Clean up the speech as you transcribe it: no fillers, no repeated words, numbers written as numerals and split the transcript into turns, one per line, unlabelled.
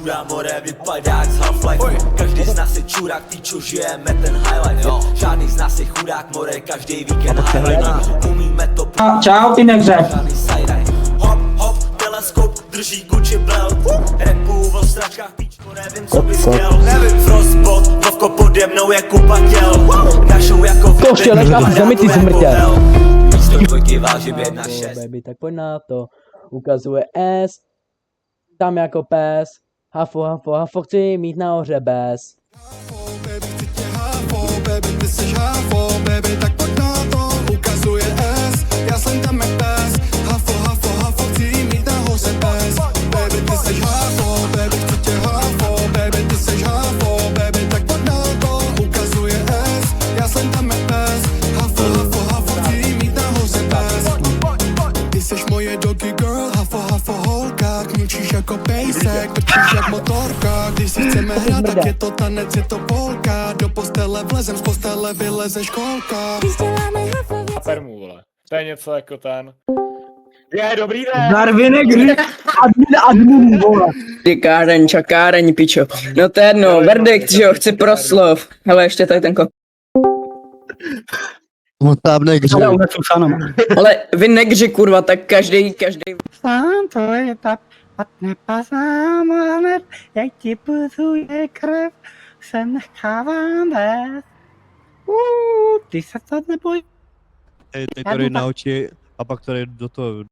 čurá more vypadá jak z Half-Life. Každý z nás je čurák, píčo, žijeme ten highlight, jo. Žádný z nás je chudák, more, každý víkend highlight. Umíme to
Čau, ty negře.
žádný side-eye. Hop, hop, teleskop, drží Gucci belt. Repu v stračkách, píčko, nevím, co bys chtěl. Frostbot, vovko pode mnou je kupa těl. Našou jako v
Koště, leka, zemi zmrtě.
Místo dvojky vážím 1,6.
Baby, tak pojď na to. Ukazuje S. Tam jako pes. Hafo, hafo, hafo, chci mít nahoře bez.
Baby, chci tě háfo, baby, ty jsi háfo, baby, tak pojď na to, ukazuje S, já jsem tam jak pes, hafo, hafo, hafo, chci mít nahoře bez, baby, ty jsi háfo, baby, chci tě háfo, baby, ty jsi háfo, baby, tak pojď na to, ukazuje S, já jsem tam jak pes, hafo, hafo, hafo, chci mít nahoře bez, ty jsi moje doggy girl, hafo, hafo, holka, kňučíš jako pejsek, vrčíš jak motorka, když si chceme hrát, tak je to tanec, je to polka, do postele vlezem, z postele vyleze školka.
A permu, vole. To je něco jako ten. Je, dobrý den.
Darvin negry. Admin, vole.
Ty káreň, čakáreň, pičo. No to je jedno, verdikt, že jo, chci proslov. Hele, ještě tady ten
Tam negři.
Ale vy negři, kurva, tak každý.
Sám to je tak, pat nepasám, ale jak ti puzuje krev, se nechávám bez. Ty se to neboj.
Teď to jde na oči a pak to jde do toho